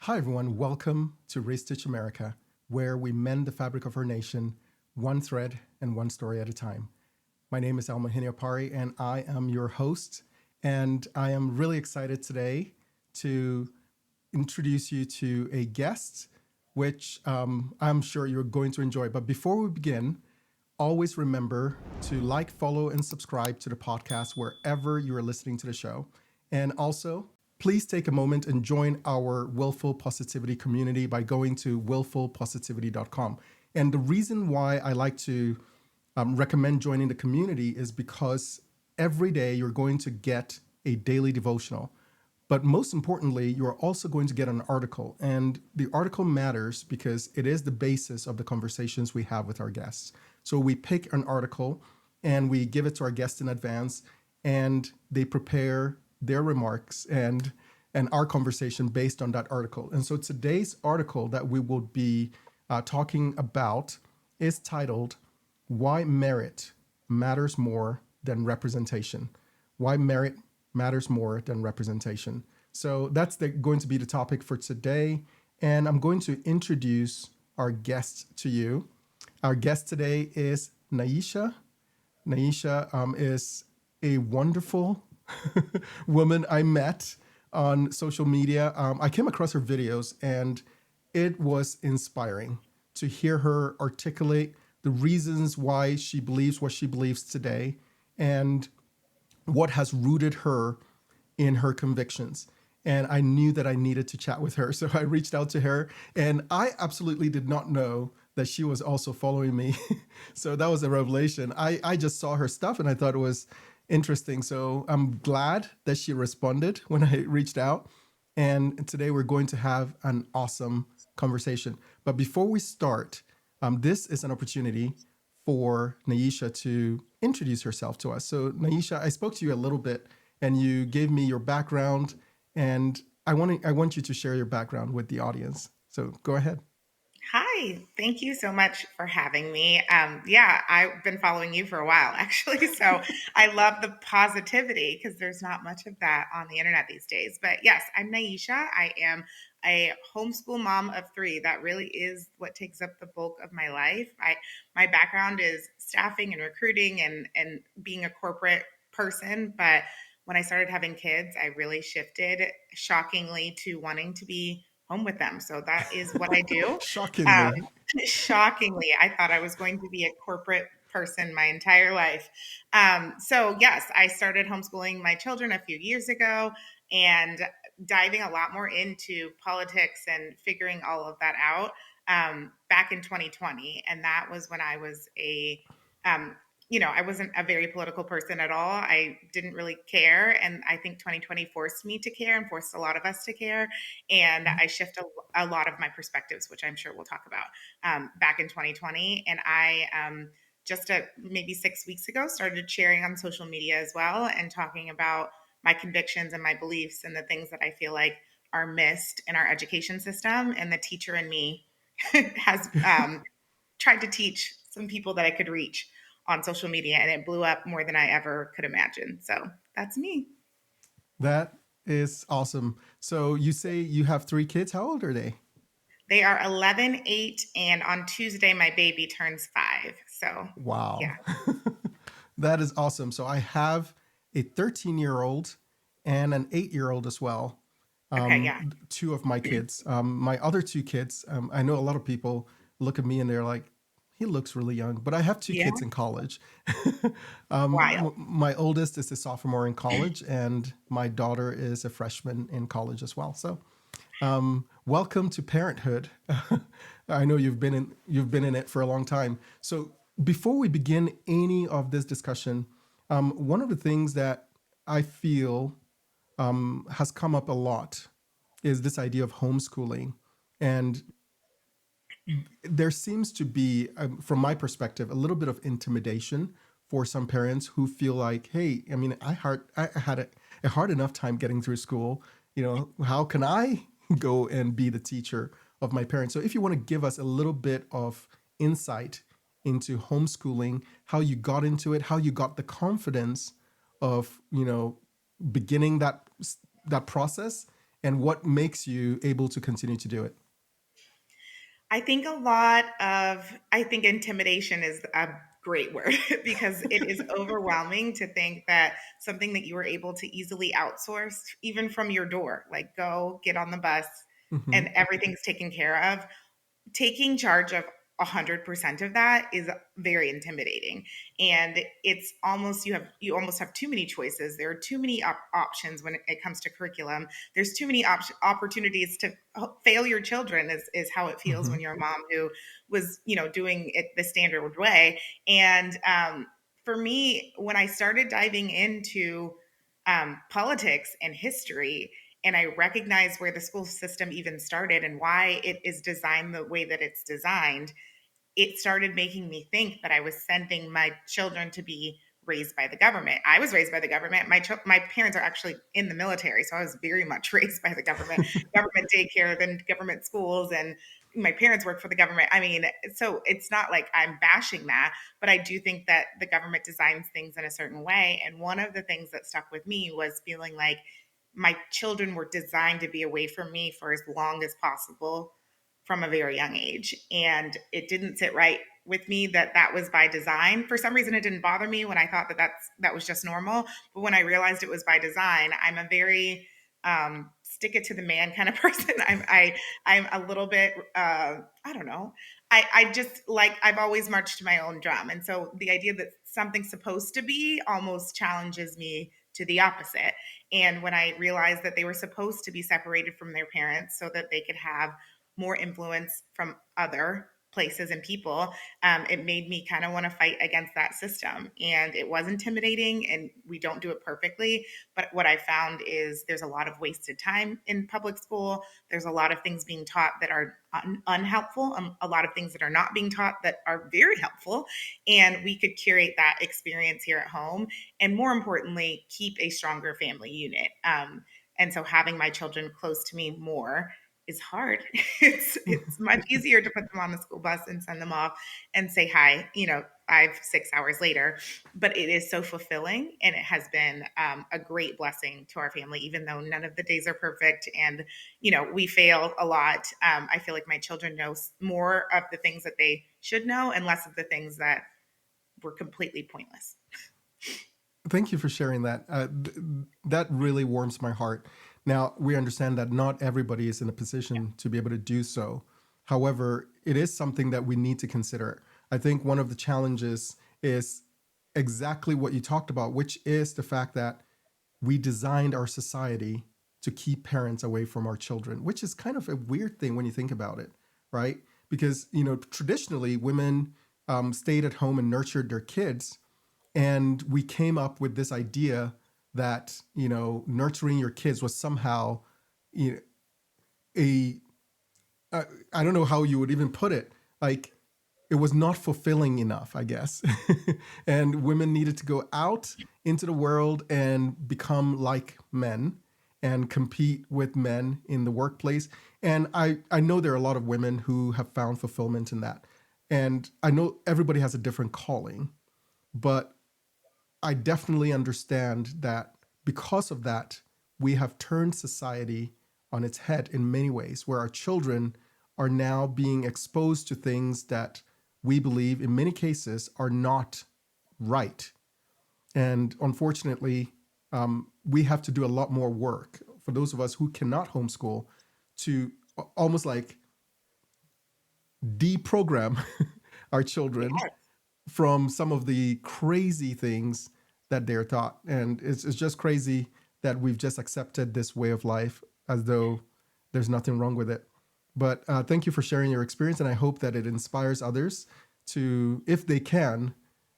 Hi, everyone. Welcome to Restitch America, where we mend the fabric of our nation, one thread and one story at a time. My name is Alma Ohene-Opare, and I am your host. And I am really excited today to introduce you to a guest, which I'm sure you're going to enjoy. But before we begin, always remember to like, follow, and subscribe to the podcast wherever you are listening to the show. And also, please take a moment and join our Willful Positivity community by going to willfulpositivity.com. And the reason why I like to recommend joining the community is because every day you're going to get a daily devotional. But most importantly, you're also going to get an article. And the article matters because it is the basis of the conversations we have with our guests. So we pick an article and we give it to our guests in advance, and they prepare their remarks and our conversation based on that article. And so today's article that we will be talking about is titled, Why Merit Matters More Than Representation. Why merit matters more than representation. So that's going to be the topic for today. And I'm going to introduce our guest to you. Our guest today is Nyisha. Nyisha is a wonderful woman I met on social media. I came across her videos, and it was inspiring to hear her articulate the reasons why she believes what she believes today and what has rooted her in her convictions. And I knew that I needed to chat with her. So I reached out to her, and I absolutely did not know that she was also following me. So that was a revelation. I just saw her stuff and I thought it was interesting. So I'm glad that she responded when I reached out. And today we're going to have an awesome conversation. But before we start, this is an opportunity for Nyisha to introduce herself to us. So Nyisha, I spoke to you a little bit and you gave me your background, and I want you to share your background with the audience. So go ahead. Hi, thank you so much for having me. I've been following you for a while, actually. So I love the positivity because there's not much of that on the internet these days. But yes, I'm Nyisha. I am a homeschool mom of three. That really is what takes up the bulk of my life. My background is staffing and recruiting and being a corporate person. But when I started having kids, I really shifted shockingly to wanting to be home with them. So that is what I do. Um, Shockingly. Shockingly, I thought I was going to be a corporate person my entire life. So, yes, I started homeschooling my children a few years ago and diving a lot more into politics and figuring all of that out back in 2020. And that was when I was um, I wasn't a very political person at all. I didn't really care. And I think 2020 forced me to care and forced a lot of us to care. And I shifted a lot of my perspectives, which I'm sure we'll talk about back in 2020. And I just maybe 6 weeks ago started sharing on social media as well and talking about my convictions and my beliefs and the things that I feel like are missed in our education system. And the teacher in me has tried to teach some people that I could reach on social media, and it blew up more than I ever could imagine. So that's me. That is awesome. So you say you have three kids. How old are they? They are 11, 8, and on Tuesday, my baby turns 5. So, Wow. yeah. That is awesome. So I have a 13-year-old and an 8-year-old as well. Okay. Yeah. Two of my kids. My other two kids, I know a lot of people look at me and they're like, he looks really young, but I have two Yeah. kids in college. Wild. My oldest is a sophomore in college, and my daughter is a freshman in college as well. So welcome to parenthood. I know you've been in it for a long time. So before we begin any of this discussion, one of the things that I feel has come up a lot is this idea of homeschooling, and there seems to be, from my perspective, a little bit of intimidation for some parents who feel like, hey, I mean, I had a hard enough time getting through school. How can I go and be the teacher of my parents? So if you want to give us a little bit of insight into homeschooling, how you got into it, how you got the confidence of, beginning that process, and what makes you able to continue to do it? I think intimidation is a great word because it is overwhelming to think that something that you were able to easily outsource, even from your door, like go get on the bus Hmm. and everything's taken care of, taking charge of 100% of that is very intimidating, and it's almost you almost have too many choices. There are too many options when it comes to curriculum. There's too many opportunities to fail your children is how it feels Hmm. when you're a mom who was doing it the standard way. And for me, when I started diving into politics and history, and I recognize where the school system even started and why it is designed the way that it's designed, it started making me think that I was sending my children to be raised by the government. I was raised by the government. My parents are actually in the military, so I was very much raised by the government, government daycare, then government schools, and my parents work for the government. I mean, so it's not like I'm bashing that, but I do think that the government designs things in a certain way. And one of the things that stuck with me was feeling like my children were designed to be away from me for as long as possible from a very young age, and it didn't sit right with me that that was by design. For some reason it didn't bother me when I thought that was just normal, but when I realized it was by design, I'm a very stick it to the man kind of person. I'm a little bit I don't know, I just like, I've always marched to my own drum, and so the idea that something's supposed to be almost challenges me to the opposite. And when I realized that they were supposed to be separated from their parents so that they could have more influence from other places and people, it made me kind of want to fight against that system. And it was intimidating, and we don't do it perfectly. But what I found is there's a lot of wasted time in public school. There's a lot of things being taught that are unhelpful, a lot of things that are not being taught that are very helpful. And we could curate that experience here at home. And more importantly, keep a stronger family unit. And so having my children close to me more is hard. It's much easier to put them on the school bus and send them off and say hi, 5 6 hours later. But it is so fulfilling, and it has been a great blessing to our family, even though none of the days are perfect, and we fail a lot. I feel like my children know more of the things that they should know and less of the things that were completely pointless. Thank you for sharing that. That really warms my heart. Now, we understand that not everybody is in a position to be able to do so. However, it is something that we need to consider. I think one of the challenges is exactly what you talked about, which is the fact that we designed our society to keep parents away from our children, which is kind of a weird thing when you think about it, right? Because, traditionally women stayed at home and nurtured their kids, and we came up with this idea that nurturing your kids was somehow, you know, a I don't know how you would even put it, like it was not fulfilling enough, I guess. And women needed to go out into the world and become like men and compete with men in the workplace. And I know there are a lot of women who have found fulfillment in that, and I know everybody has a different calling, but I definitely understand that because of that, we have turned society on its head in many ways, where our children are now being exposed to things that we believe in many cases are not right. And unfortunately, we have to do a lot more work for those of us who cannot homeschool to almost like deprogram our children Yeah. from some of the crazy things that they're taught. And it's just crazy that we've just accepted this way of life as though there's nothing wrong with it. But thank you for sharing your experience. And I hope that it inspires others to, if they can,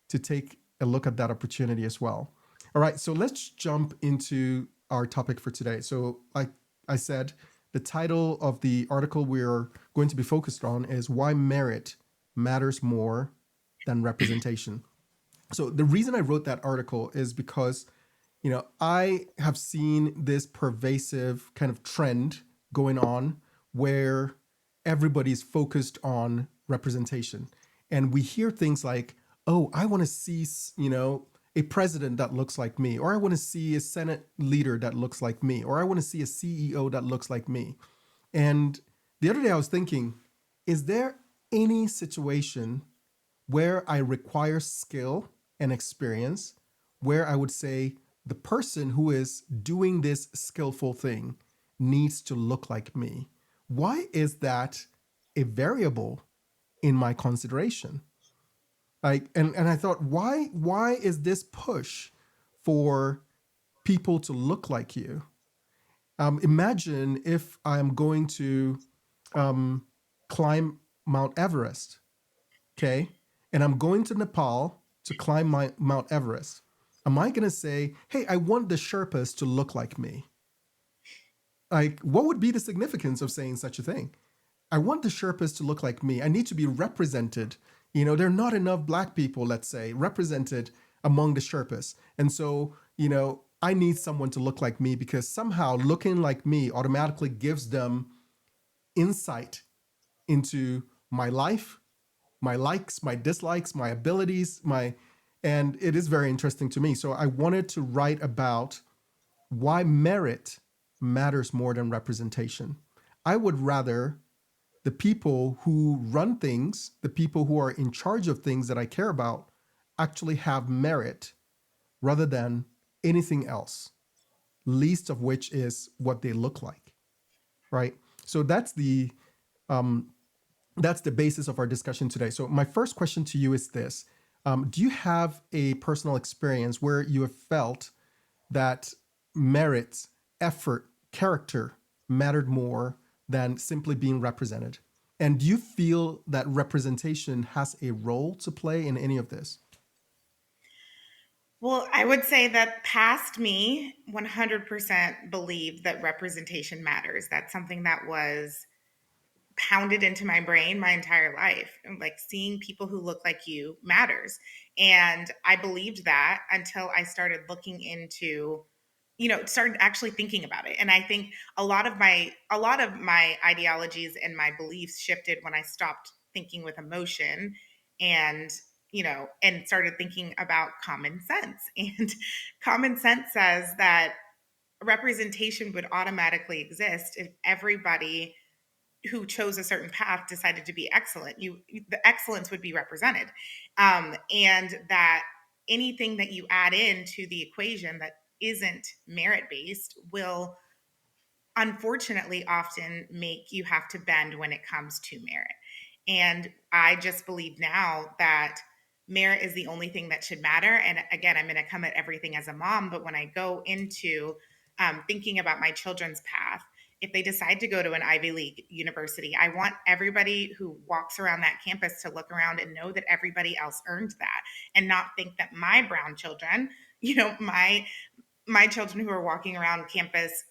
to take a look at that opportunity as well. All right, so let's jump into our topic for today. So, like I said, the title of the article we're going to be focused on is Why Merit Matters More Than Representation. So, the reason I wrote that article is because, I have seen this pervasive kind of trend going on where everybody's focused on representation. And we hear things like, oh, I want to see, a president that looks like me, or I want to see a Senate leader that looks like me, or I want to see a CEO that looks like me. And the other day I was thinking, is there any situation where I require skill and experience, where I would say the person who is doing this skillful thing needs to look like me? Why is that a variable in my consideration? Like, and I thought, why is this push for people to look like you? Imagine if I'm going to um, climb Mount Everest, okay, and I'm going to Nepal to climb my Mount Everest. Am I going to say, hey, I want the Sherpas to look like me? Like, what would be the significance of saying such a thing? I want the Sherpas to look like me. I need to be represented. There are not enough Black people, let's say, represented among the Sherpas. And so, I need someone to look like me because somehow looking like me automatically gives them insight into my life, my likes, my dislikes, my abilities, and it is very interesting to me. So I wanted to write about why merit matters more than representation. I would rather the people who run things, the people who are in charge of things that I care about, actually have merit rather than anything else, least of which is what they look like, right? So um, that's the basis of our discussion today. So my first question to you is this: do you have a personal experience where you have felt that merit, effort, character mattered more than simply being represented? And do you feel that representation has a role to play in any of this? Well, I would say that past me 100% believed that representation matters. That's something that was pounded into my brain my entire life. And like seeing people who look like you matters. And I believed that until I started looking into, started actually thinking about it. And I think a lot of my ideologies and my beliefs shifted when I stopped thinking with emotion and and started thinking about common sense. And common sense says that representation would automatically exist if everybody who chose a certain path decided to be excellent. The excellence would be represented, and that anything that you add into the equation that isn't merit based will unfortunately often make you have to bend when it comes to merit. And I just believe now that merit is the only thing that should matter. And again, I'm going to come at everything as a mom, but when I go into thinking about my children's path, if they decide to go to an Ivy League university, I want everybody who walks around that campus to look around and know that everybody else earned that and not think that my brown children, my children who are walking around campus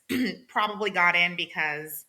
probably got in because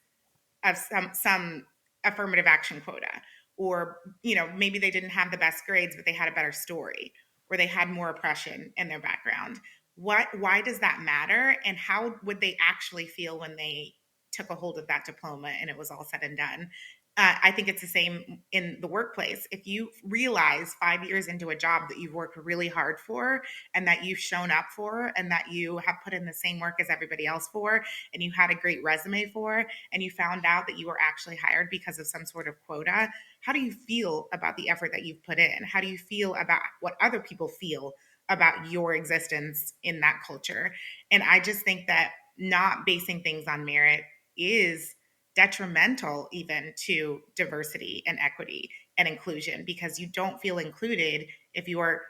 of some affirmative action quota, or maybe they didn't have the best grades but they had a better story, or they had more oppression in their background. Why does that matter, and how would they actually feel when they took a hold of that diploma and it was all said and done? I think it's the same in the workplace. If you realize 5 years into a job that you've worked really hard for and that you've shown up for and that you have put in the same work as everybody else for, and you had a great resume for, and you found out that you were actually hired because of some sort of quota, how do you feel about the effort that you've put in? How do you feel about what other people feel about your existence in that culture? And I just think that not basing things on merit is detrimental even to diversity and equity and inclusion, because you don't feel included if you are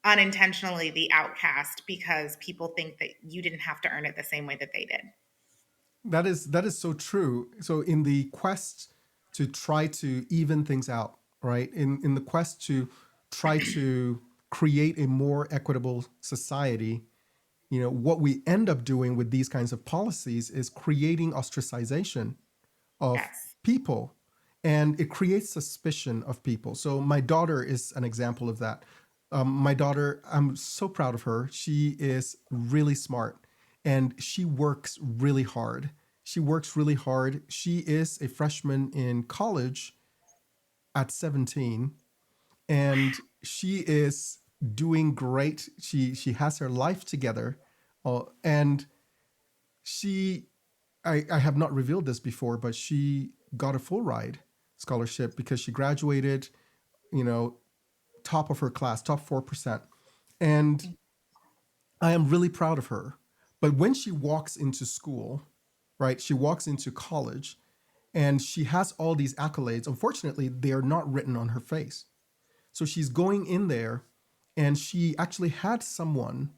unintentionally the outcast because people think that you didn't have to earn it the same way that they did. That is so true. So in the quest to try to even things out, right? In the quest to try to create a more equitable society, what we end up doing with these kinds of policies is creating ostracization of Yes. people, and it creates suspicion of people. So my daughter is an example of that. My daughter, I'm so proud of her. She is really smart and she works really hard. She works really hard. She is a freshman in college at 17, and she is doing great. She has her life together, and she I have not revealed this before, but she got a full ride scholarship because she graduated, you know, top of her class, top 4%. And I am really proud of her. But when she walks into school, right, she walks into college and she has all these accolades. Unfortunately, they are not written on her face. So she's going in there and she actually had someone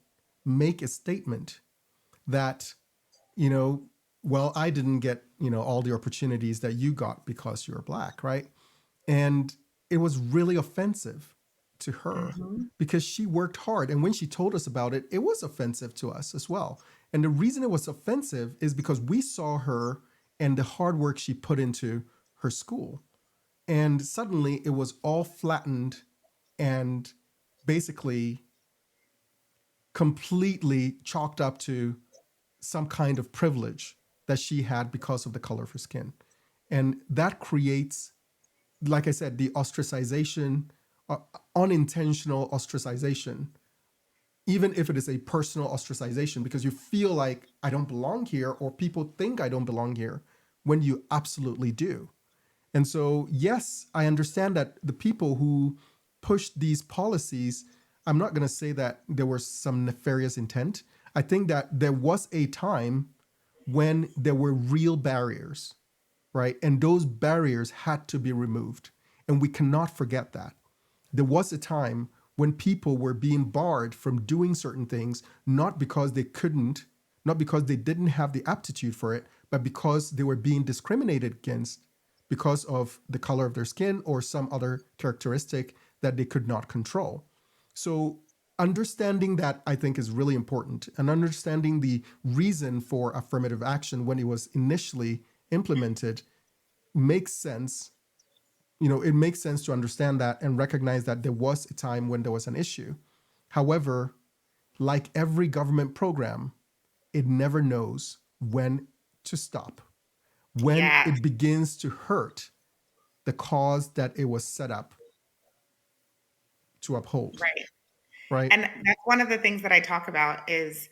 make a statement that, you know, well, I didn't get, all the opportunities that you got because you're black, right? And it was really offensive to her Mm-hmm. because she worked hard. And when she told us about it, it was offensive to us as well. And the reason it was offensive is because we saw her and the hard work she put into her school. And suddenly it was all flattened and basically completely chalked up to some kind of privilege that she had because of the color of her skin. And that creates, like I said, the ostracization, uh, unintentional ostracization, even if it is a personal ostracization, because you feel like I don't belong here or people think I don't belong here when you absolutely do. And so, yes, I understand that the people who pushed these policies, I'm not going to say that there was some nefarious intent. I think that there was a time when there were real barriers, right? And those barriers had to be removed. And we cannot forget that. There was a time when people were being barred from doing certain things, not because they couldn't, not because they didn't have the aptitude for it, but because they were being discriminated against because of the color of their skin or some other characteristic that they could not control. So, understanding that I think is really important, and understanding the reason for affirmative action when it was initially implemented makes sense. It makes sense to understand that and recognize that there was a time when there was an issue. However, like every government program, it never knows when to stop, when Yes, it begins to hurt the cause that it was set up to uphold, right. right? And that's one of the things that I talk about is,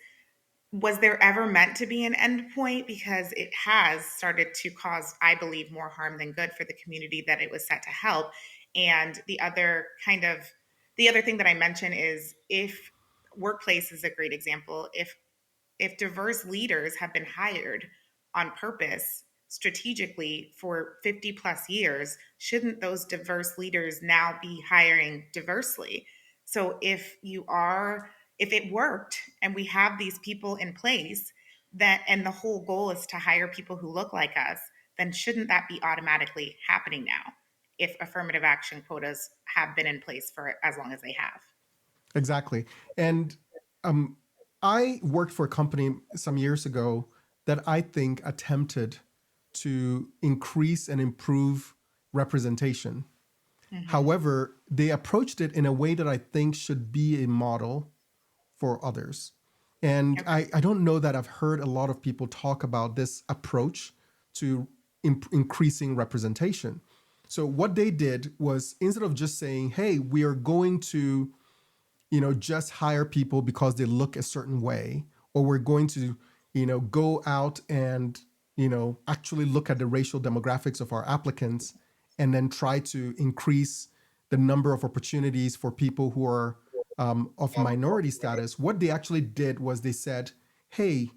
was there ever meant to be an end point? Because it has started to cause, I believe, more harm than good for the community that it was set to help. And the other thing that I mention is, if workplace is a great example, if diverse leaders have been hired on purpose strategically for 50 plus years, shouldn't those diverse leaders now be hiring diversely? So if it worked and we have these people in place, that and the whole goal is to hire people who look like us, then shouldn't that be automatically happening now if affirmative action quotas have been in place for as long as they have? Exactly. And um, I worked for a company some years ago that I think attempted to increase and improve representation. Hmm. However, they approached it in a way that I think should be a model for others. And Okay. I don't know that I've heard a lot of people talk about this approach to increasing representation. So, what they did was, instead of just saying, hey, we are going to just hire people because they look a certain way, or we're going to, go out and, actually look at the racial demographics of our applicants and then try to increase the number of opportunities for people who are of minority status. What they actually did was they said, hey,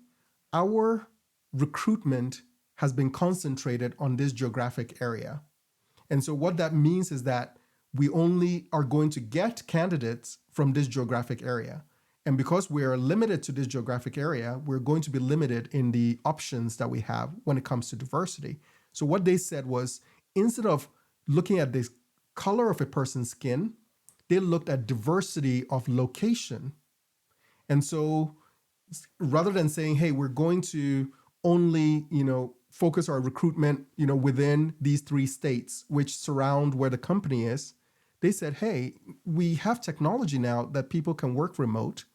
our recruitment has been concentrated on this geographic area. And so what that means is that we only are going to get candidates from this geographic area. And because we are limited to this geographic area, we're going to be limited in the options that we have when it comes to diversity. So what they said was, instead of looking at the color of a person's skin, they looked at diversity of location. And so rather than saying, hey, we're going to only, focus our recruitment, within these 3 states which surround where the company is, they said, hey, we have technology now that people can work remote,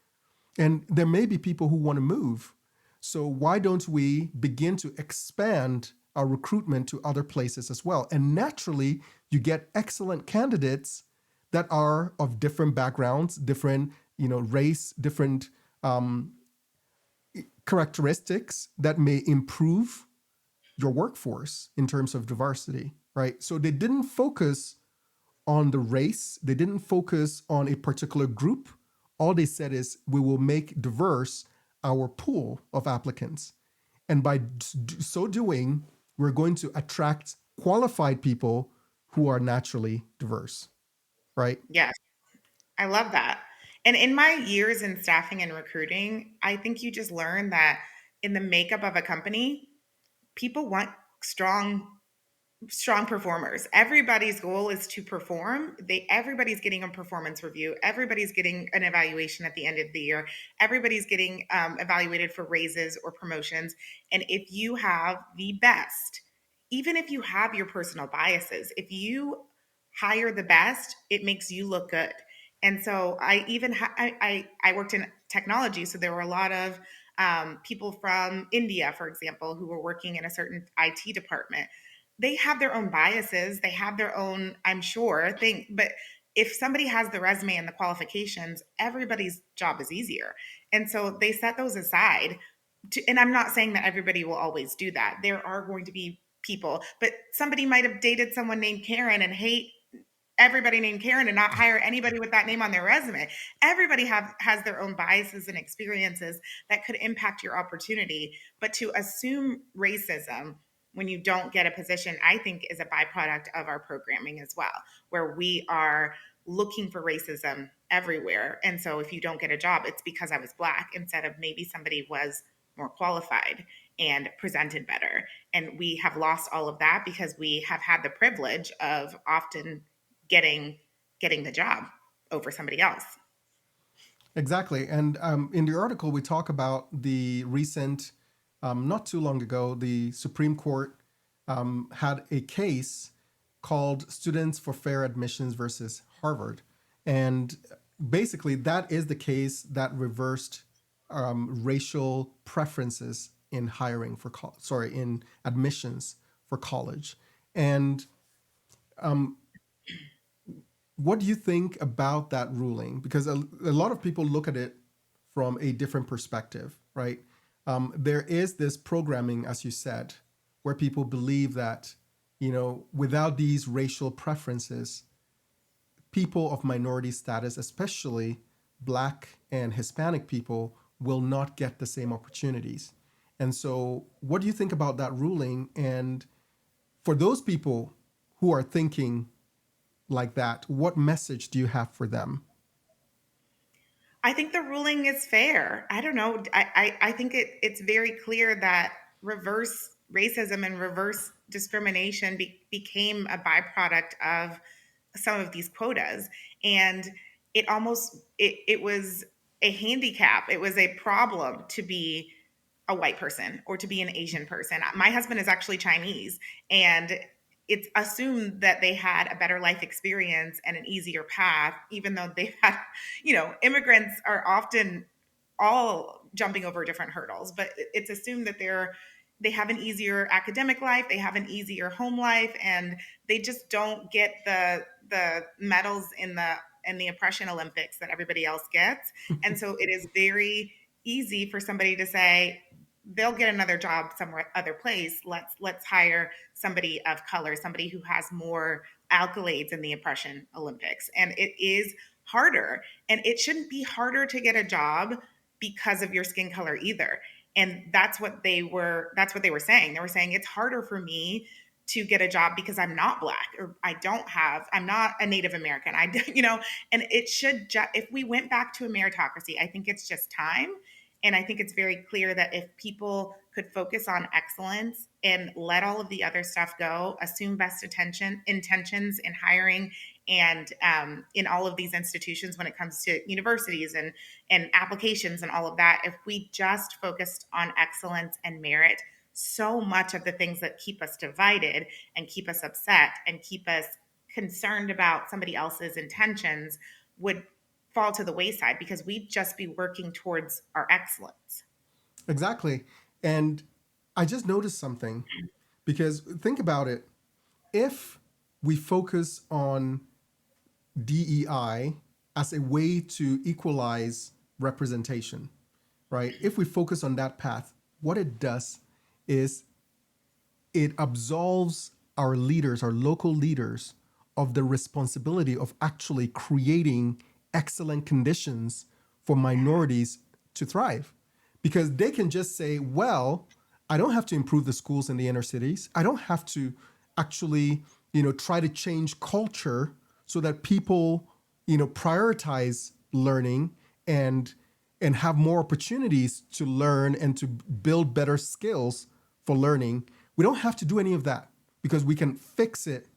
and there may be people who want to move. So why don't we begin to expand our recruitment to other places as well? And naturally, you get excellent candidates that are of different backgrounds, different, race, different characteristics that may improve your workforce in terms of diversity, right? So they didn't focus on the race, they didn't focus on a particular group. All they said is, we will make diverse our pool of applicants. And by so doing, we're going to attract qualified people who are naturally diverse, right? Yes, I love that. And in my years in staffing and recruiting, I think you just learn that in the makeup of a company, people want strong strong performers. Everybody's goal is to perform. Everybody's getting a performance review. Everybody's getting an evaluation at the end of the year. Everybody's getting evaluated for raises or promotions. And if you have the best, even if you have your personal biases, if you hire the best, it makes you look good. And so I worked in technology, so there were a lot of people from India, for example, who were working in a certain IT department. They have their own biases, they have their own, I'm sure, thing, but if somebody has the resume and the qualifications, everybody's job is easier. And so they set those aside and I'm not saying that everybody will always do that. There are going to be people, but somebody might have dated someone named Karen and hate everybody named Karen and not hire anybody with that name on their resume. Everybody has their own biases and experiences that could impact your opportunity. But to assume racism when you don't get a position, I think is a byproduct of our programming as well, where we are looking for racism everywhere. And so if you don't get a job, it's because I was Black instead of maybe somebody was more qualified and presented better. And we have lost all of that because we have had the privilege of often getting the job over somebody else. Exactly. And in the article, we talk about the recent, not too long ago, the Supreme Court had a case called Students for Fair Admissions versus Harvard. And basically, that is the case that reversed racial preferences in hiring for, in admissions for college. And what do you think about that ruling? Because a lot of people look at it from a different perspective, right? There is this programming, as you said, where people believe that, without these racial preferences, people of minority status, especially Black and Hispanic people, will not get the same opportunities. And so, what do you think about that ruling? And for those people who are thinking like that, what message do you have for them? I think the ruling is fair. I don't know. I think it's very clear that reverse racism and reverse discrimination became a byproduct of some of these quotas. And it was a handicap. It was a problem to be a white person or to be an Asian person. My husband is actually Chinese, and it's assumed that they had a better life experience and an easier path, even though they had, immigrants are often all jumping over different hurdles, but it's assumed that they have an easier academic life, they have an easier home life, and they just don't get the medals in the oppression Olympics that everybody else gets. And so it is very easy for somebody to say they'll get another job somewhere other place. Let's hire somebody of color, somebody who has more accolades in the oppression Olympics. And it is harder, and it shouldn't be harder to get a job because of your skin color either. And that's what they were saying. They were saying it's harder for me to get a job because I'm not Black, or I'm not a Native American. And it should if we went back to a meritocracy, I think it's just time. And I think it's very clear that if people could focus on excellence and let all of the other stuff go, assume best intentions in hiring and in all of these institutions when it comes to universities and applications and all of that, if we just focused on excellence and merit, so much of the things that keep us divided and keep us upset and keep us concerned about somebody else's intentions would fall to the wayside because we'd just be working towards our excellence. Exactly. And I just noticed something, because think about it. If we focus on DEI as a way to equalize representation, right? If we focus on that path, what it does is it absolves our leaders, our local leaders, of the responsibility of actually creating excellent conditions for minorities to thrive. Because they can just say, well, I don't have to improve the schools in the inner cities. I don't have to actually, try to change culture so that people, prioritize learning and have more opportunities to learn and to build better skills for learning. We don't have to do any of that because we can fix it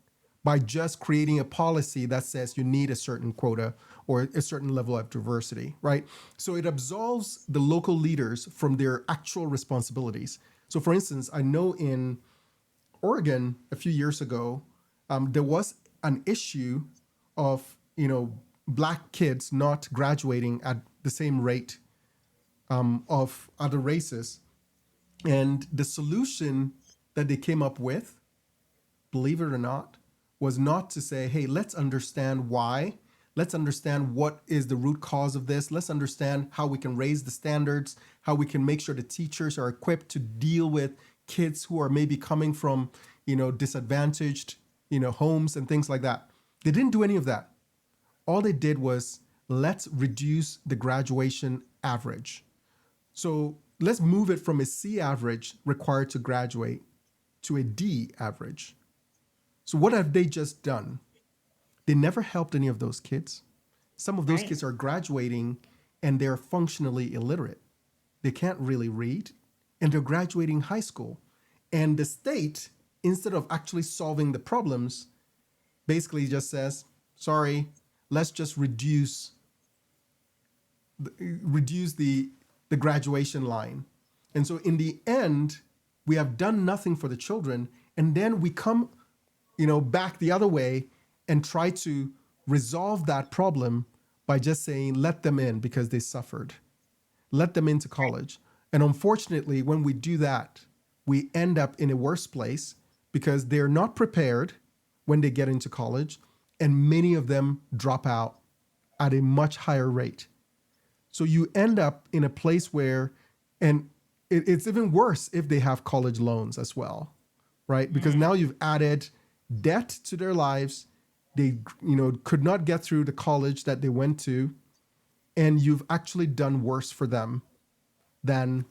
by just creating a policy that says you need a certain quota or a certain level of diversity, right? So it absolves the local leaders from their actual responsibilities. So, for instance, I know in Oregon a few years ago, there was an issue of black kids not graduating at the same rate of other races, and the solution that they came up with, believe it or not, was not to say, hey, let's understand why. Let's understand what is the root cause of this. Let's understand how we can raise the standards, how we can make sure the teachers are equipped to deal with kids who are maybe coming from, disadvantaged, homes and things like that. They didn't do any of that. All they did was let's reduce the graduation average. So let's move it from a C average required to graduate to a D average. So what have they just done? They never helped any of those kids. Some of those Right. kids are graduating and they're functionally illiterate. They can't really read and they're graduating high school. And the state, instead of actually solving the problems, basically just says, sorry, let's just reduce the graduation line. And so in the end, we have done nothing for the children. And then we come, back the other way and try to resolve that problem by just saying, let them in because they suffered. Let them into college. And unfortunately, when we do that, we end up in a worse place because they're not prepared when they get into college. And many of them drop out at a much higher rate. So you end up in a place where, and it's even worse if they have college loans as well, right? Because now you've added debt to their lives. They, could not get through the college that they went to, and you've actually done worse for them than,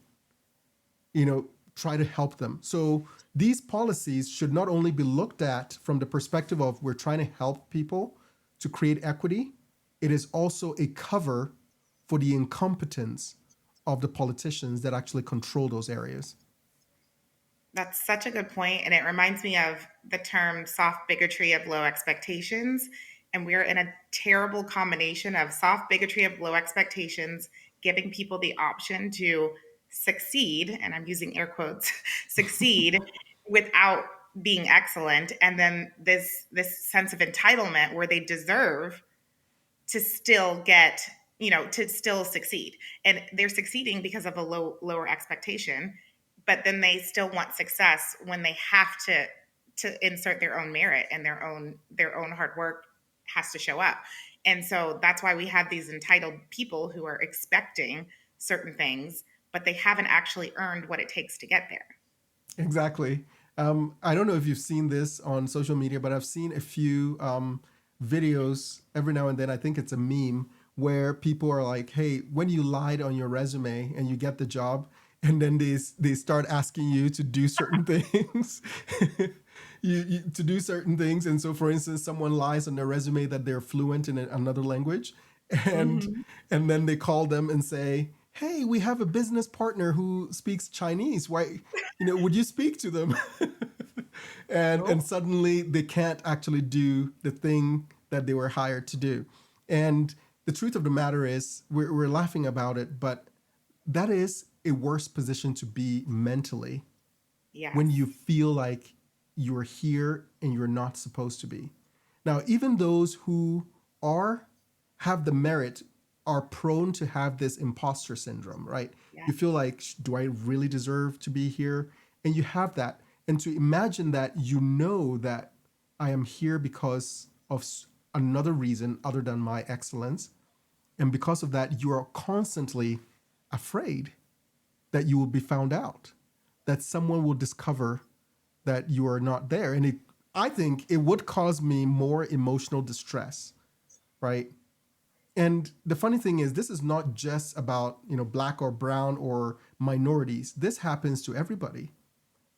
try to help them. So these policies should not only be looked at from the perspective of we're trying to help people to create equity, it is also a cover for the incompetence of the politicians that actually control those areas. That's such a good point, and it reminds me of the term soft bigotry of low expectations. And we're in a terrible combination of soft bigotry of low expectations, giving people the option to succeed, and I'm using air quotes, succeed without being excellent, and then this sense of entitlement where they deserve to still get, to still succeed, and they're succeeding because of a lower expectation, but then they still want success when they have to insert their own merit, and their own hard work has to show up. And so that's why we have these entitled people who are expecting certain things, but they haven't actually earned what it takes to get there. Exactly. I don't know if you've seen this on social media, but I've seen a few videos every now and then. I think it's a meme where people are like, hey, when you lied on your resume and you get the job, and then they start asking you to do certain things. To do certain things. And so, for instance, someone lies on their resume that they're fluent in another language, and Mm-hmm. and then they call them and say, hey, we have a business partner who speaks Chinese. Why, would you speak to them? And Oh, suddenly they can't actually do the thing that they were hired to do. And the truth of the matter is, we're laughing about it, but that is a worse position to be mentally when yes. you feel like you're here and you're not supposed to be. Now, even those who are have the merit are prone to have this imposter syndrome, right? You Yes. feel like, do I really deserve to be here? And you have that. And to imagine that that I am here because of another reason other than my excellence. And because of that, you are constantly afraid that you will be found out, that someone will discover that you are not there. And I think it would cause me more emotional distress, right? And the funny thing is, this is not just about, black or brown or minorities. This happens to everybody,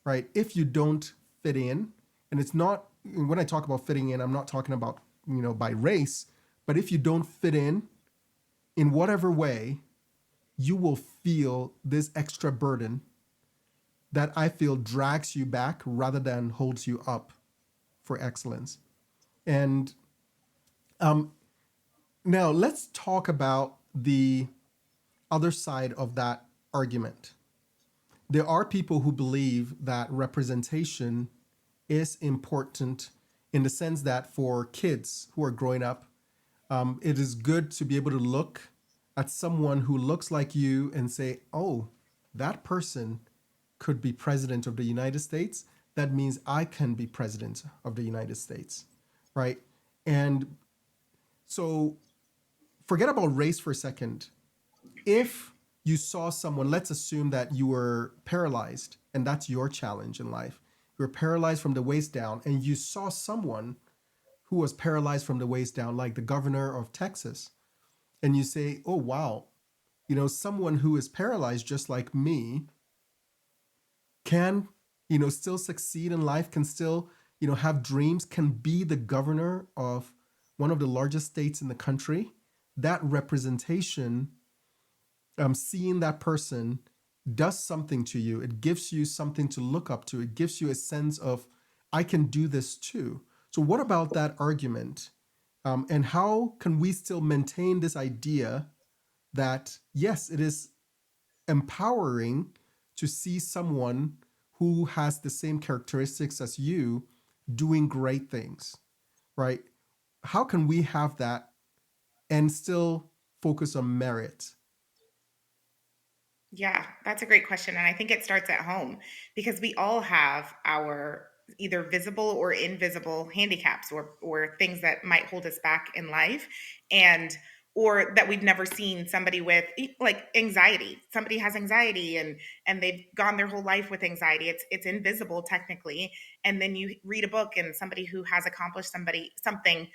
right? If you don't fit in, and it's not, when I talk about fitting in, I'm not talking about, by race, but if you don't fit in whatever way, you will feel this extra burden that I feel drags you back rather than holds you up for excellence. And now let's talk about the other side of that argument. There are people who believe that representation is important in the sense that for kids who are growing up, it is good to be able to look at someone who looks like you and say, oh, that person could be president of the United States. That means I can be president of the United States, right? And so forget about race for a second. If you saw someone, let's assume that you were paralyzed and that's your challenge in life. You're paralyzed from the waist down and you saw someone who was paralyzed from the waist down, like the governor of Texas, and you say, oh, wow, someone who is paralyzed just like me can, still succeed in life, can still, have dreams, can be the governor of one of the largest states in the country. That representation, seeing that person does something to you. It gives you something to look up to. It gives you a sense of, I can do this too. So, what about that argument? And how can we still maintain this idea that, yes, it is empowering to see someone who has the same characteristics as you doing great things, right? How can we have that and still focus on merit? Yeah, that's a great question. And I think it starts at home because we all have our either visible or invisible handicaps or things that might hold us back in life and or that we've never seen somebody with like anxiety. Somebody has anxiety and they've gone their whole life with anxiety. It's invisible technically. And then you read a book and somebody who has accomplished something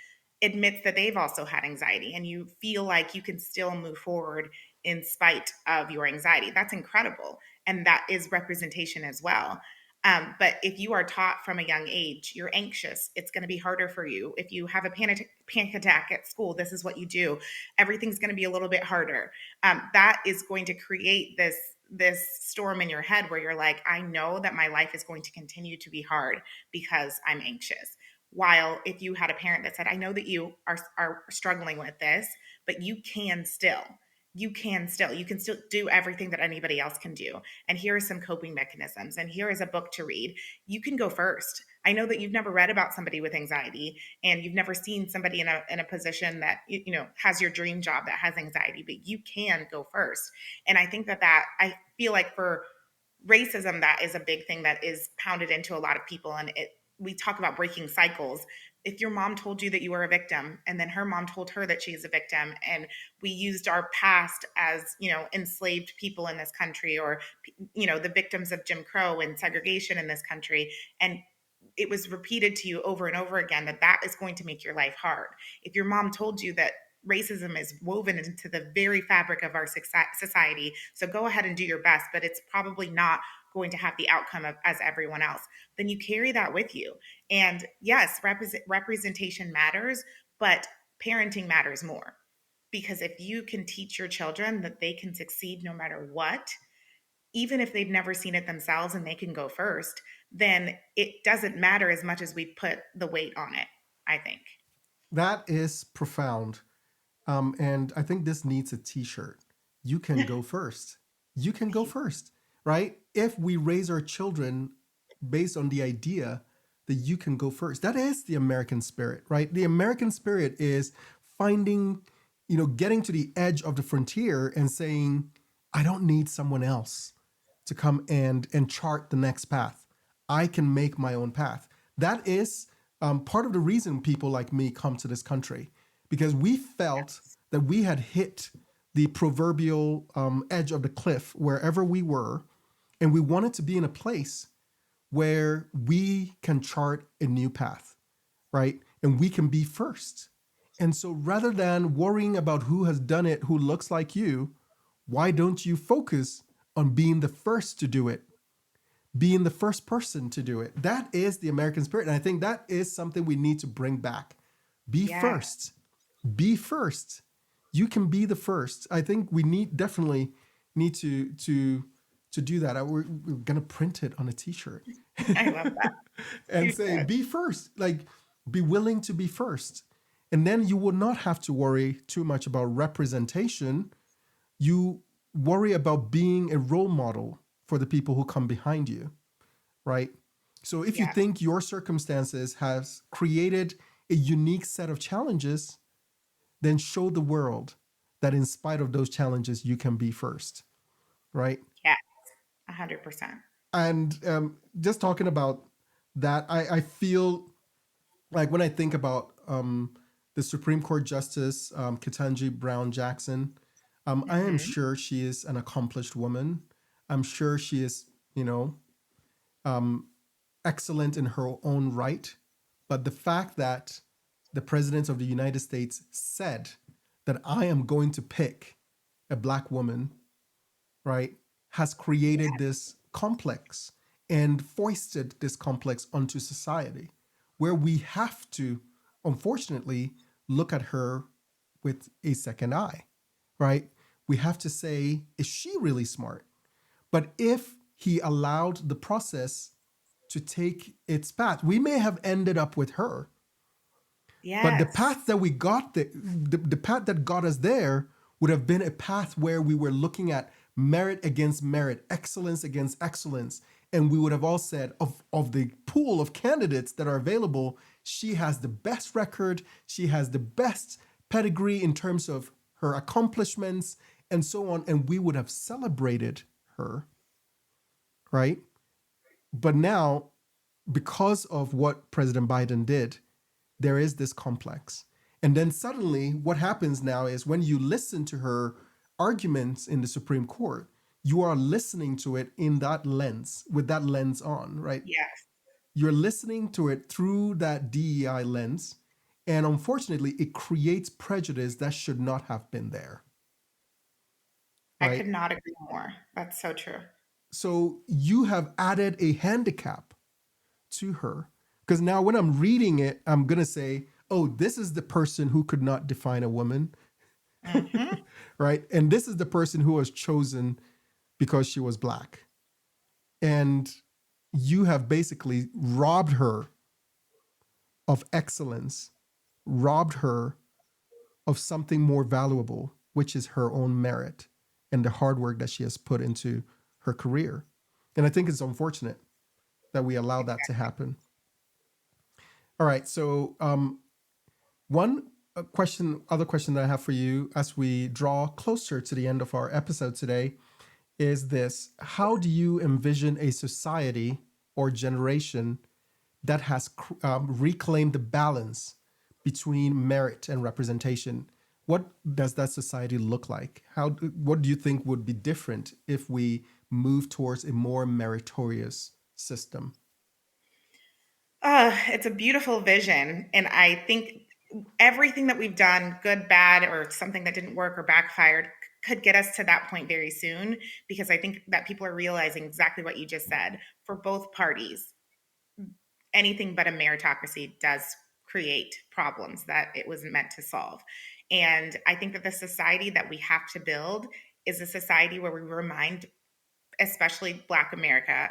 admits that they've also had anxiety and you feel like you can still move forward in spite of your anxiety. That's incredible. And that is representation as well. But if you are taught from a young age, you're anxious, it's going to be harder for you. If you have a panic attack at school, this is what you do. Everything's going to be a little bit harder. That is going to create this storm in your head where you're like, I know that my life is going to continue to be hard because I'm anxious. While if you had a parent that said, I know that you are struggling with this, but you can still do everything that anybody else can do, and here are some coping mechanisms, and here is a book to read. You can go first. I know that you've never read about somebody with anxiety and you've never seen somebody in a position that has your dream job that has anxiety, but you can go first. And I think that I feel like for racism, that is a big thing that is pounded into a lot of people. And we talk about breaking cycles. If your mom told you that you were a victim and then her mom told her that she's a victim, and we used our past as enslaved people in this country, or the victims of Jim Crow and segregation in this country, and it was repeated to you over and over again, that is going to make your life hard. If your mom told you that racism is woven into the very fabric of our society, so go ahead and do your best, but it's probably not going to have the outcome as everyone else, then you carry that with you. And yes, representation matters, but parenting matters more. Because if you can teach your children that they can succeed no matter what, even if they've never seen it themselves and they can go first, then it doesn't matter as much as we put the weight on it, I think. That is profound. And I think this needs a t-shirt. You can go first. You can go first, right? If we raise our children based on the idea that you can go first, that is the American spirit, right? The American spirit is finding, getting to the edge of the frontier and saying, I don't need someone else to come and chart the next path. I can make my own path. That is Part of the reason people like me come to this country, because we felt Yes. that we had hit the proverbial edge of the cliff wherever we were, and we wanted to be in a place where we can chart a new path, right? And we can be first. And so rather than worrying about who has done it, who looks like you, why don't you focus on being the first to do it? Being the first person to do it. That is the American spirit. And I think that is something we need to bring back. Be Yes. first. Be first. You can be the first. I think we definitely need to do that. We're gonna print it on a t-shirt I love that. and You say, should. be first. Like, be willing to be first. And then you will not have to worry too much about representation. You worry about being a role model for the people who come behind you, right? So if you Yes. think your circumstances has created a unique set of challenges, then show the world that in spite of those challenges, you can be first, right? Yes. 100%. And just talking about that, I feel like when I think about the Supreme Court Justice Ketanji Brown Jackson, I am Hmm. sure she is an accomplished woman. I'm sure she is, you know, excellent in her own right. But the fact that the President of the United States said that I am going to pick a black woman, right, has created this complex and foisted this complex onto society where we have to, unfortunately, look at her with a second eye, right? We have to say, is she really smart? But if he allowed the process to take its path, we may have ended up with her. But the Yes. path that we got, the path that got us there would have been a path where we were looking at merit against merit, excellence against excellence. And we would have all said, of the pool of candidates that are available, she has the best record, she has the best pedigree in terms of her accomplishments, and so on. And we would have celebrated her, right? But now, because of what President Biden did, there is this complex. And then suddenly, what happens now is when you listen to her arguments in the Supreme Court, you are listening to it in that lens, with that lens on, right? Yes. You're listening to it through that DEI lens. And unfortunately, it creates prejudice that should not have been there, I right? could not agree more. That's so true. So you have added a handicap to her. Because now when I'm reading it, I'm going to say, oh, this is the person who could not define a woman, Hmm. right? And this is the person who was chosen because she was black. And you have basically robbed her of excellence, robbed her of something more valuable, which is her own merit and the hard work that she has put into her career. And I think it's unfortunate that we allow that to happen. All right. So one other question that I have for you as we draw closer to the end of our episode today is this: how do you envision a society or generation that has reclaimed the balance between merit and representation? What does that society look like? What do you think would be different if we move towards a more meritorious system? It's a beautiful vision. And I think everything that we've done, good, bad, or something that didn't work or backfired, could get us to that point very soon. Because I think that people are realizing exactly what you just said for both parties. Anything but a meritocracy does create problems that it was meant to solve. And I think that the society that we have to build is a society where we remind, especially Black America,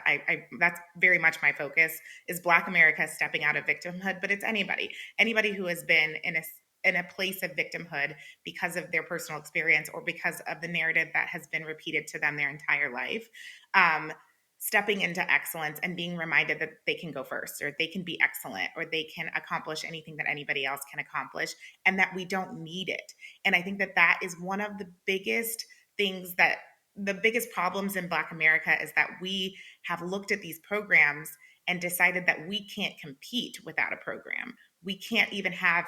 that's very much my focus, is Black America stepping out of victimhood. But it's anybody who has been in a place of victimhood because of their personal experience or because of the narrative that has been repeated to them their entire life. um, Stepping into excellence and being reminded that they can go first, or they can be excellent, or they can accomplish anything that anybody else can accomplish, and that we don't need it. And I think that that is one of the biggest things, that the biggest problems in Black America is that we have looked at these programs and decided that we can't compete without a program. We can't even have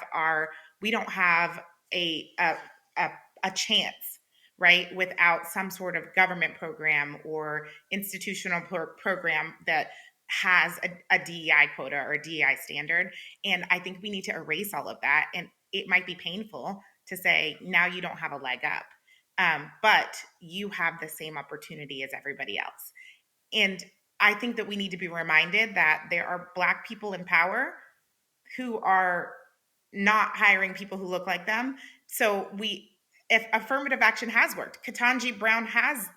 we don't have a, a chance, right, without some sort of government program or institutional program that has a DEI quota or a DEI standard. And I think we need to erase all of that. And it might be painful to say, now you don't have a leg up, but you have the same opportunity as everybody else. And I think that we need to be reminded that there are Black people in power who are not hiring people who look like them. So if affirmative action has worked, Ketanji Brown has,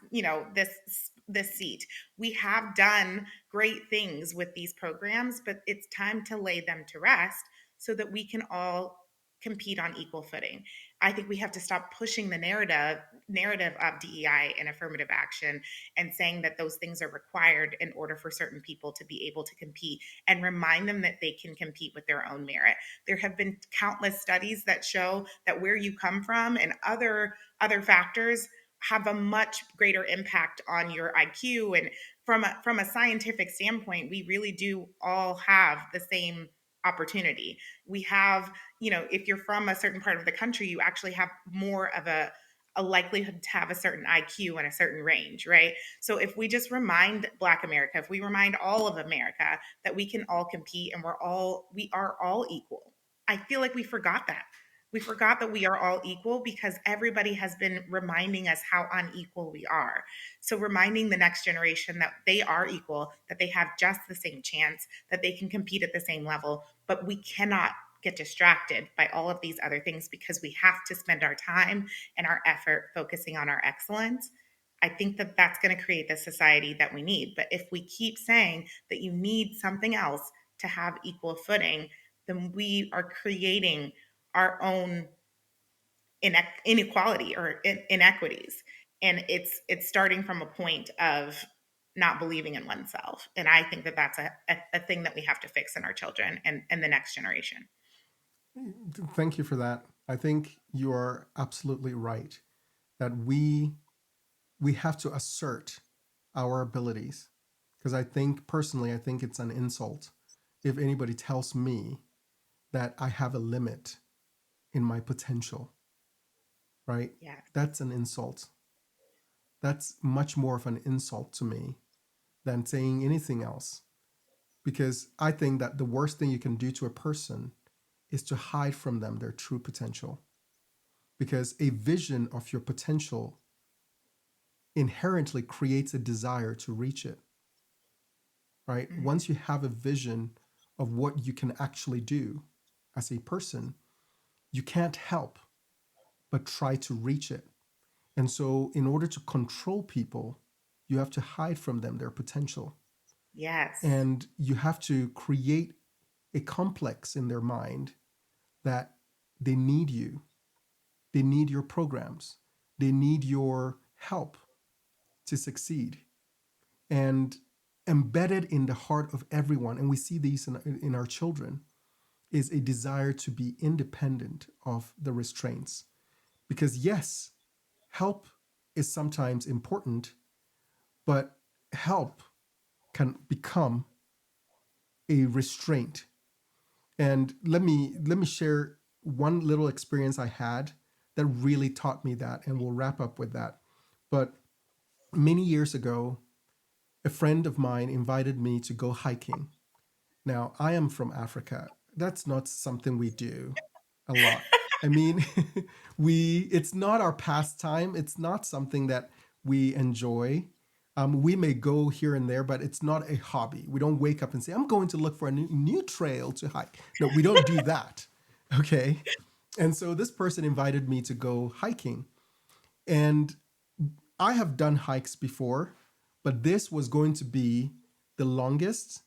this seat. We have done great things with these programs, but it's time to lay them to rest so that we can all compete on equal footing. I think we have to stop pushing the narrative of DEI and affirmative action and saying that those things are required in order for certain people to be able to compete, and remind them that they can compete with their own merit. There have been countless studies that show that where you come from and other factors have a much greater impact on your IQ. And from a scientific standpoint, we really do all have the same opportunity. We have, if you're from a certain part of the country, you actually have more of a likelihood to have a certain IQ in a certain range, right? So if we just remind Black America, if we remind all of America that we can all compete and we are all equal. I feel like we forgot that. We forgot that we are all equal because everybody has been reminding us how unequal we are. So reminding the next generation that they are equal, that they have just the same chance, that they can compete at the same level, but we cannot get distracted by all of these other things because we have to spend our time and our effort focusing on our excellence. I think that that's going to create the society that we need. But if we keep saying that you need something else to have equal footing, then we are creating our own inequality or inequities. And it's starting from a point of not believing in oneself. And I think that that's a thing that we have to fix in our children and the next generation. Thank you for that. I think you are absolutely right that we have to assert our abilities, because I think personally, I think it's an insult if anybody tells me that I have a limit in my potential, right? Yeah. That's an insult. That's much more of an insult to me than saying anything else, because I think that the worst thing you can do to a person is to hide from them their true potential, because a vision of your potential inherently creates a desire to reach it, right? Mm-hmm. Once you have a vision of what you can actually do as a person, you can't help but try to reach it. And so, in order to control people, you have to hide from them their potential. Yes. And you have to create a complex in their mind that they need you, they need your programs, they need your help to succeed. And embedded in the heart of everyone, and we see these in our children, is a desire to be independent of the restraints. Because, yes, help is sometimes important, but help can become a restraint. And let me share one little experience I had that really taught me that, and we'll wrap up with that. But many years ago, a friend of mine invited me to go hiking. Now, I am from Africa. That's not something we do a lot. I mean, it's not our pastime. It's not something that we enjoy. We may go here and there, but it's not a hobby. We don't wake up and say, I'm going to look for a new trail to hike. No, we don't do that. Okay. And so this person invited me to go hiking. And I have done hikes before, but this was going to be the longest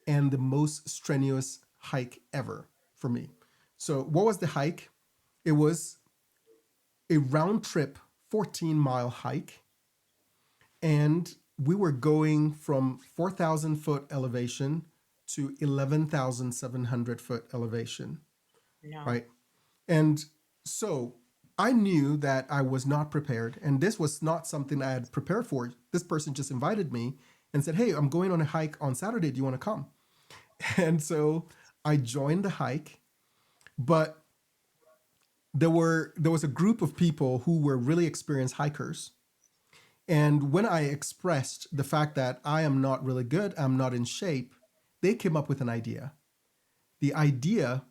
and the most strenuous hike ever for me. So, what was the hike? It was a round trip 14-mile hike, and we were going from 4,000-foot elevation to 11,700-foot elevation, No. right? And so I knew that I was not prepared, and this was not something I had prepared for. This person just invited me and said, "Hey, I'm going on a hike on Saturday. Do you want to come?" And so I joined the hike, but there was a group of people who were really experienced hikers. And when I expressed the fact that I am not really good, I'm not in shape, they came up with an idea. The idea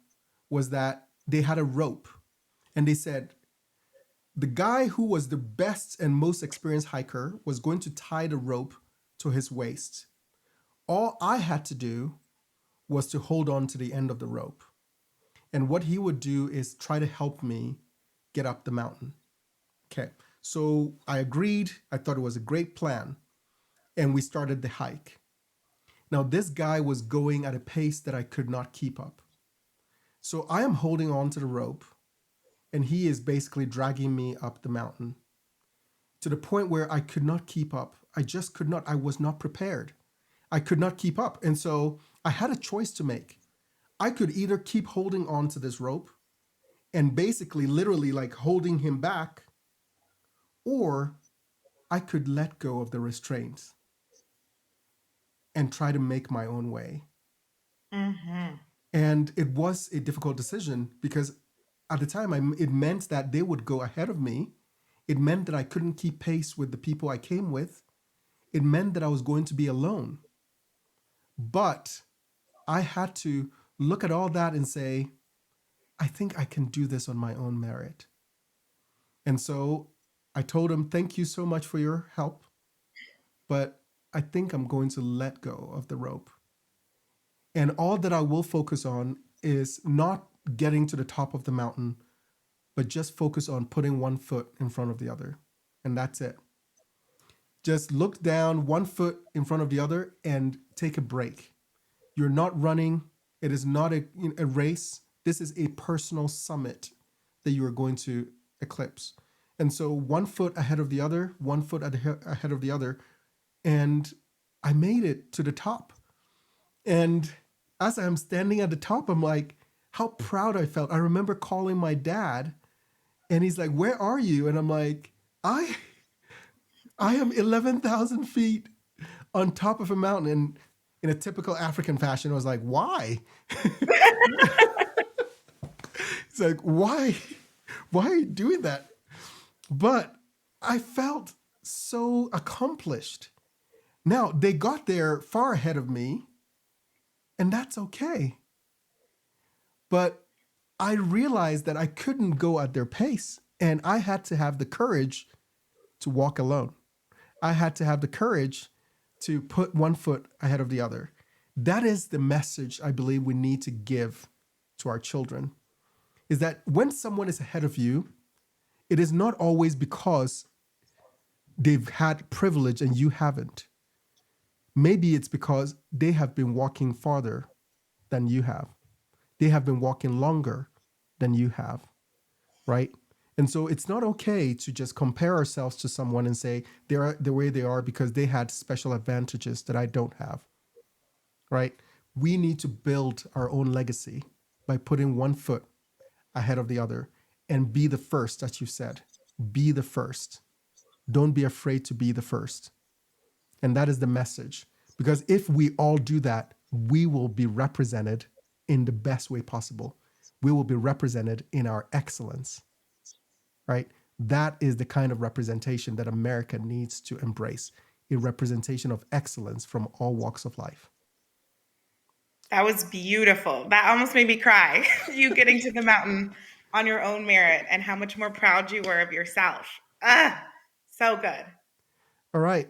was that they had a rope, and they said the guy who was the best and most experienced hiker was going to tie the rope to his waist. All I had to do was to hold on to the end of the rope. And what he would do is try to help me get up the mountain. Okay. So I agreed. I thought it was a great plan. And we started the hike. Now, this guy was going at a pace that I could not keep up. So I am holding on to the rope, and he is basically dragging me up the mountain to the point where I could not keep up. I just could not. I was not prepared. I could not keep up. And so I had a choice to make. I could either keep holding on to this rope and basically literally like holding him back, or I could let go of the restraints and try to make my own way. Mm-hmm. And it was a difficult decision because at the time it meant that they would go ahead of me. It meant that I couldn't keep pace with the people I came with. It meant that I was going to be alone. But I had to look at all that and say, I think I can do this on my own merit. And so I told him, thank you so much for your help, but I think I'm going to let go of the rope. And all that I will focus on is not getting to the top of the mountain, but just focus on putting one foot in front of the other. And that's it. Just look down, one foot in front of the other, and take a break. You're not running. It is not a race. This is a personal summit that you are going to eclipse. And so one foot ahead of the other, one foot ahead of the other. And I made it to the top. And as I'm standing at the top, I'm like, how proud I felt. I remember calling my dad, and he's like, where are you? And I'm like, I am 11,000 feet on top of a mountain. And in a typical African fashion, I was like, why? It's like, why? Why are you doing that? But I felt so accomplished. Now, they got there far ahead of me, and that's okay. But I realized that I couldn't go at their pace, and I had to have the courage to walk alone. I had to have the courage to put one foot ahead of the other. That is the message I believe we need to give to our children, is that when someone is ahead of you, it is not always because they've had privilege and you haven't. Maybe it's because they have been walking farther than you have. They have been walking longer than you have, right? And so it's not okay to just compare ourselves to someone and say they're the way they are because they had special advantages that I don't have, right? We need to build our own legacy by putting one foot ahead of the other and be the first, as you said. Be the first. Don't be afraid to be the first. And that is the message. Because if we all do that, we will be represented in the best way possible. We will be represented in our excellence, right? That is the kind of representation that America needs to embrace, a representation of excellence from all walks of life. That was beautiful. That almost made me cry. You getting to the mountain on your own merit and how much more proud you were of yourself. Ah, so good. All right.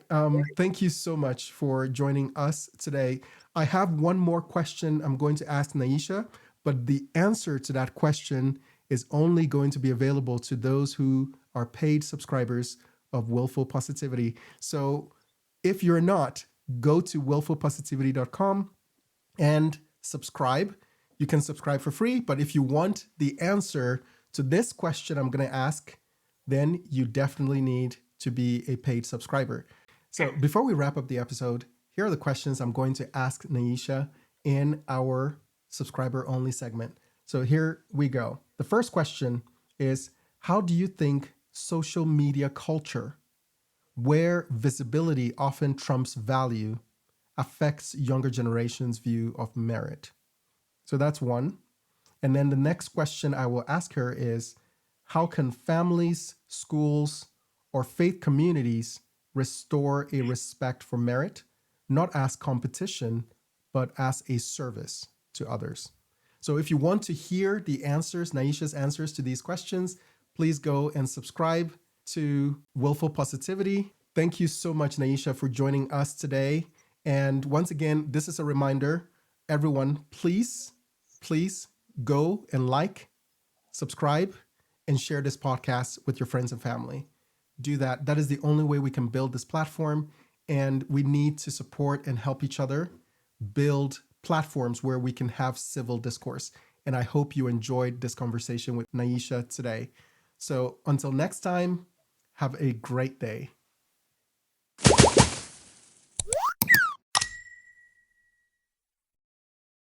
Thank you so much for joining us today. I have one more question I'm going to ask Nyisha, but the answer to that question is only going to be available to those who are paid subscribers of Willful Positivity. So if you're not, go to willfulpositivity.com and subscribe. You can subscribe for free, but if you want the answer to this question I'm going to ask, then you definitely need to be a paid subscriber. So before we wrap up the episode, here are the questions I'm going to ask Nyisha in our subscriber only segment. So here we go. The first question is, how do you think social media culture, where visibility often trumps value, affects younger generations' view of merit? So that's one. And then the next question I will ask her is, how can families, schools, or faith communities restore a respect for merit, not as competition, but as a service to others? So if you want to hear the answers, Nyisha's answers to these questions, please go and subscribe to Willful Positivity. Thank you so much, Nyisha, for joining us today. And once again, this is a reminder, everyone, please go and like, subscribe, and share this podcast with your friends and family. Do that. That is the only way we can build this platform. And we need to support and help each other build platforms where we can have civil discourse. And I hope you enjoyed this conversation with Nyisha today. So until next time, have a great day.